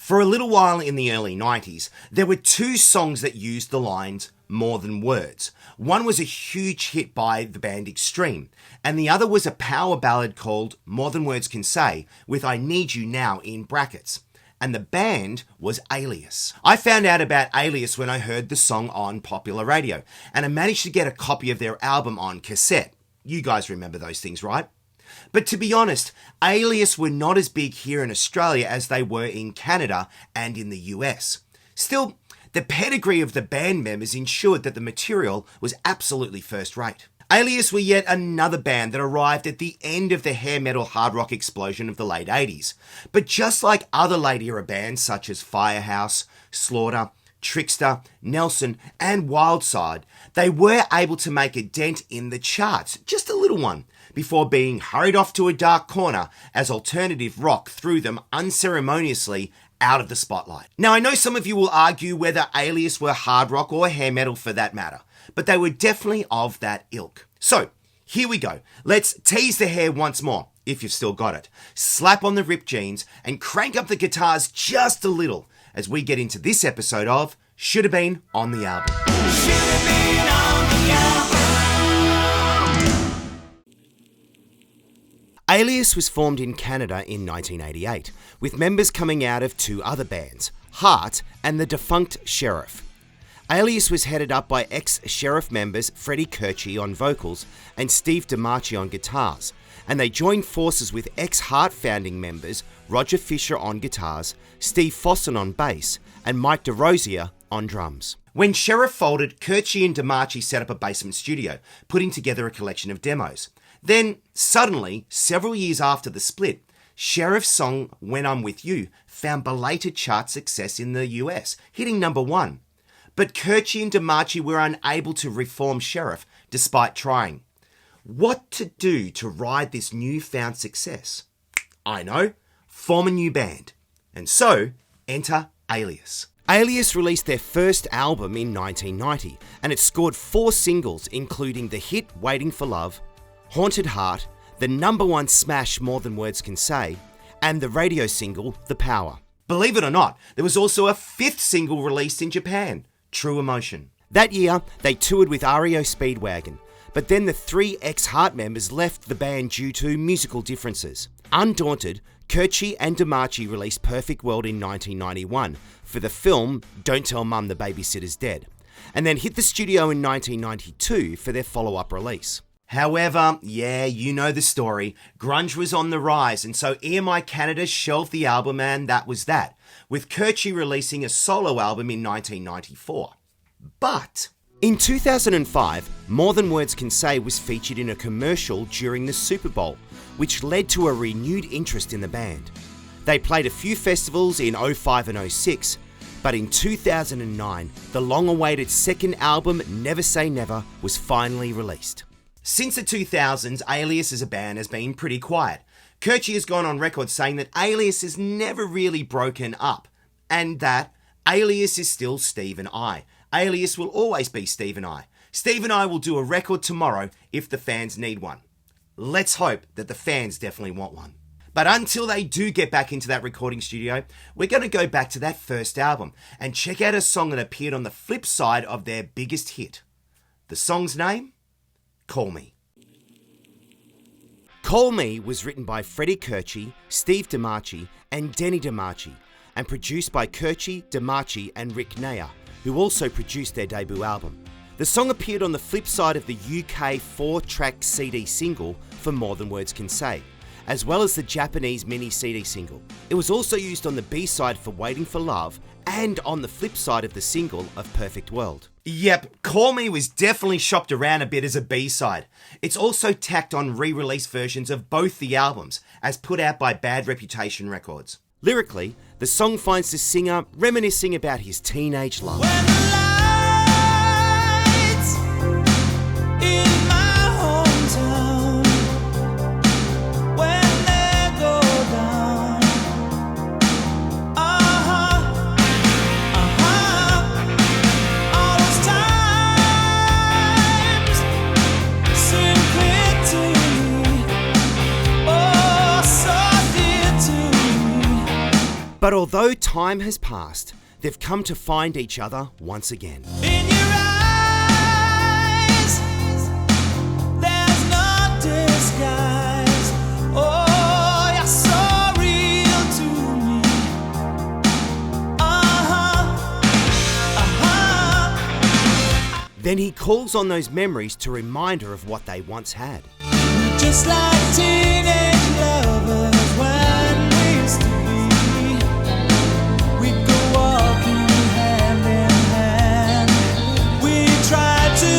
For a little while in the early 90s, there were two songs that used the lines "more than words." One was a huge hit by the band Extreme, and the other was a power ballad called "More Than Words Can Say" with "I Need You Now" in brackets. And the band was Alias. I found out about Alias when I heard the song on popular radio, and I managed to get a copy of their album on cassette. You guys remember those things, right? But to be honest, Alias were not as big here in Australia as they were in Canada and in the US. Still, the pedigree of the band members ensured that the material was absolutely first rate. Alias were yet another band that arrived at the end of the hair metal hard rock explosion of the late 80s. But just like other late era bands such as Firehouse, Slaughter, Trickster, Nelson and Wildside, they were able to make a dent in the charts, just a little one, before being hurried off to a dark corner as alternative rock threw them unceremoniously out of the spotlight. Now, I know some of you will argue whether Alias were hard rock or hair metal for that matter, but they were definitely of that ilk. So, here we go. Let's tease the hair once more, if you've still got it. Slap on the ripped jeans and crank up the guitars just a little as we get into this episode of Should Have Been on the Album. Should have been on the album. Alias was formed in Canada in 1988, with members coming out of two other bands, Heart and the defunct Sheriff. Alias was headed up by ex-Sheriff members Freddie Kirchie on vocals and Steve DiMarchi on guitars, and they joined forces with ex-Heart founding members Roger Fisher on guitars, Steve Fossen on bass, and Mike DeRosier on drums. When Sheriff folded, Kirchie and DiMarchi set up a basement studio, putting together a collection of demos. Then, suddenly, several years after the split, Sheriff's song When I'm With You found belated chart success in the US, hitting number 1. But Kirchie and DiMarchi were unable to reform Sheriff despite trying. What to do to ride this newfound success? I know, form a new band. And so, enter Alias. Alias released their first album in 1990, and it scored 4 singles including the hit Waiting for Love, Haunted Heart, the number 1 smash More Than Words Can Say, and the radio single The Power. Believe it or not, there was also a 5th single released in Japan, True Emotion. That year, they toured with REO Speedwagon, but then the 3 ex-Heart members left the band due to musical differences. Undaunted, Kirchie and DiMarchi released Perfect World in 1991 for the film Don't Tell Mum the Babysitter's Dead, and then hit the studio in 1992 for their follow-up release. However, yeah, you know the story. Grunge was on the rise, and so EMI Canada shelved the album, and that was that, with Kirchie releasing a solo album in 1994. But in 2005, More Than Words Can Say was featured in a commercial during the Super Bowl, which led to a renewed interest in the band. They played a few festivals in 05 and 06, but in 2009, the long-awaited second album, Never Say Never, was finally released. Since the 2000s, Alias as a band has been pretty quiet. Kirchie has gone on record saying that Alias has never really broken up, and that Alias is still Steve and I. Alias will always be Steve and I. Steve and I will do a record tomorrow if the fans need one. Let's hope that the fans definitely want one. But until they do get back into that recording studio, we're going to go back to that first album and check out a song that appeared on the flip side of their biggest hit. The song's name? Call Me. Call Me was written by Freddie Kirchie, Steve DiMarchi and Denny DiMarchi, and produced by Kirchie, DiMarchi and Rick Nair, who also produced their debut album. The song appeared on the flip side of the UK 4-track CD single for More Than Words Can Say, as well as the Japanese mini CD single. It was also used on the B-side for Waiting for Love and on the flip side of the single of Perfect World. Yep, Call Me was definitely shopped around a bit as a B-side. It's also tacked on re-release versions of both the albums, as put out by Bad Reputation Records. Lyrically, the song finds the singer reminiscing about his teenage love. But although time has passed, they've come to find each other once again. In your eyes, there's no disguise. Oh, you're so real to me. Then he calls on those memories to remind her of what they once had. Just like teenage lovers when we used to be. We'd go walking hand in hand. We tried to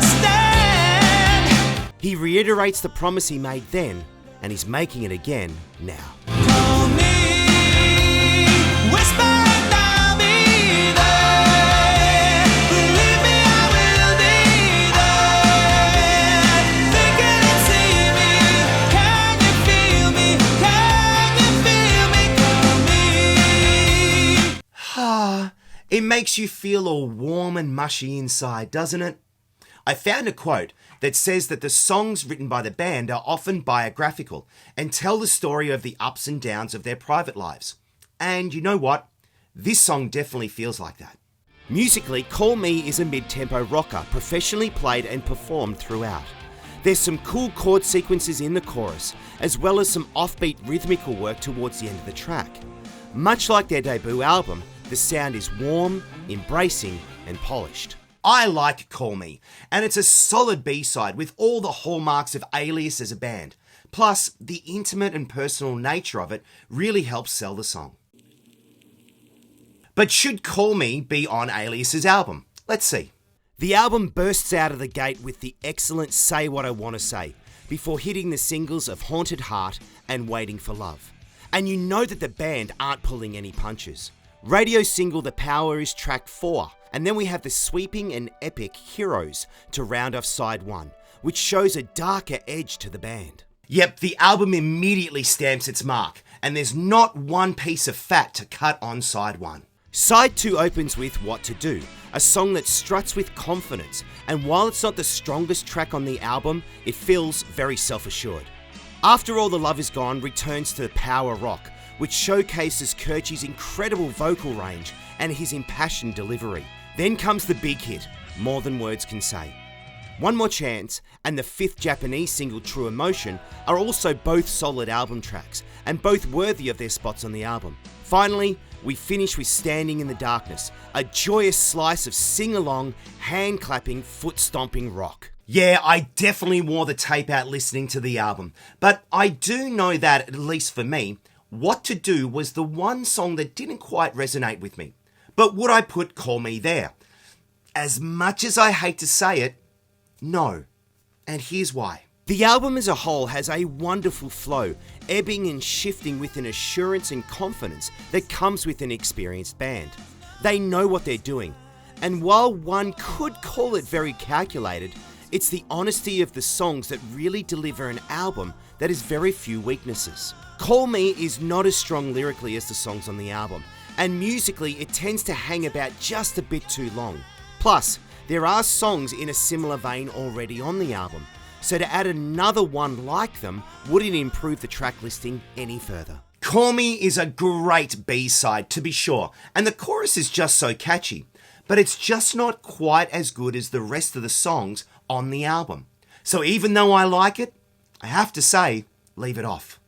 understand. He reiterates the promise he made then, and he's making it again now. Call me, whisper and I'll be there. Believe me, I will be there. Thinking and see me, can you feel me? Can you feel me? Call me. It makes you feel all warm and mushy inside, doesn't it? I found a quote that says that the songs written by the band are often biographical and tell the story of the ups and downs of their private lives. And you know what? This song definitely feels like that. Musically, Call Me is a mid-tempo rocker, professionally played and performed throughout. There's some cool chord sequences in the chorus, as well as some offbeat rhythmical work towards the end of the track. Much like their debut album, the sound is warm, embracing, and polished. I like Call Me, and it's a solid B-side with all the hallmarks of Alias as a band. Plus, the intimate and personal nature of it really helps sell the song. But should Call Me be on Alias's album? Let's see. The album bursts out of the gate with the excellent Say What I Want to Say, before hitting the singles of Haunted Heart and Waiting for Love. And you know that the band aren't pulling any punches. Radio single The Power is track 4, and then we have the sweeping and epic Heroes to round off side 1, which shows a darker edge to the band. Yep, the album immediately stamps its mark, and there's not one piece of fat to cut on side 1. Side 2 opens with What to Do, a song that struts with confidence, and while it's not the strongest track on the album, it feels very self-assured. After All the Love Is Gone returns to the power rock, which showcases Kirchy's incredible vocal range and his impassioned delivery. Then comes the big hit, More Than Words Can Say. One More Chance and the 5th Japanese single True Emotion are also both solid album tracks, and both worthy of their spots on the album. Finally, we finish with Standing in the Darkness, a joyous slice of sing-along, hand-clapping, foot-stomping rock. Yeah, I definitely wore the tape out listening to the album, but I do know that, at least for me, What to Do was the one song that didn't quite resonate with me. But would I put Call Me there? As much as I hate to say it, no. And here's why. The album as a whole has a wonderful flow, ebbing and shifting with an assurance and confidence that comes with an experienced band. They know what they're doing. And while one could call it very calculated, it's the honesty of the songs that really deliver an album that has very few weaknesses. Call Me is not as strong lyrically as the songs on the album, and musically it tends to hang about just a bit too long. Plus, there are songs in a similar vein already on the album, so to add another one like them wouldn't improve the track listing any further. Call Me is a great B-side to be sure, and the chorus is just so catchy, but it's just not quite as good as the rest of the songs on the album. So even though I like it, I have to say, leave it off.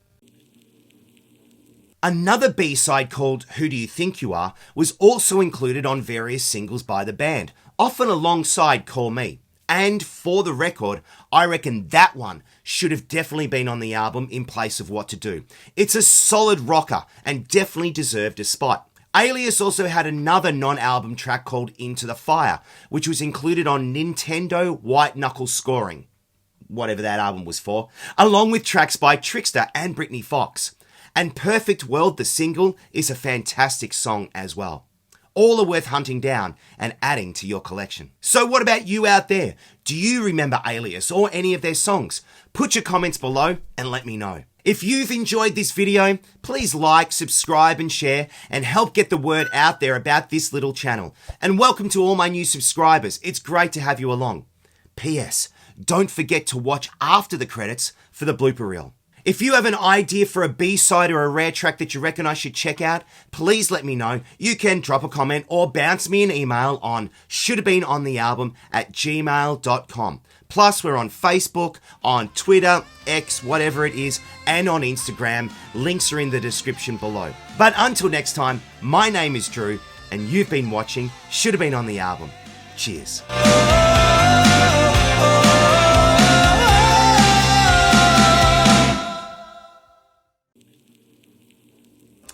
Another B-side called Who Do You Think You Are was also included on various singles by the band, often alongside Call Me. And for the record, I reckon that one should have definitely been on the album in place of What to Do. It's a solid rocker and definitely deserved a spot. Alias also had another non-album track called Into the Fire, which was included on Nintendo White Knuckle Scoring, whatever that album was for, along with tracks by Trickster and Britney Fox. And Perfect World, the single, is a fantastic song as well. All are worth hunting down and adding to your collection. So what about you out there? Do you remember Alias or any of their songs? Put your comments below and let me know. If you've enjoyed this video, please like, subscribe and share and help get the word out there about this little channel. And welcome to all my new subscribers. It's great to have you along. P.S. Don't forget to watch after the credits for the blooper reel. If you have an idea for a B-side or a rare track that you reckon I should check out, please let me know. You can drop a comment or bounce me an email on shouldvebeenonthealbum@gmail.com. Plus, we're on Facebook, on Twitter, X, whatever it is, and on Instagram. Links are in the description below. But until next time, my name is Drew, and you've been watching Should Have Been on the Album. Cheers.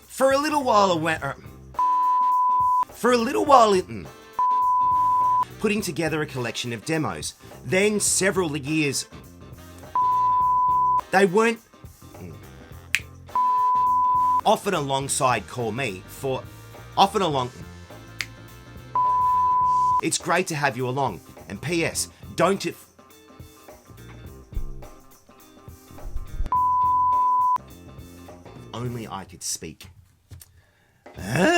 For a little while, putting together a collection of demos. Then several years, they weren't often alongside Call Me for often along. It's great to have you along. And P.S. Don't it. Only I could speak. Huh?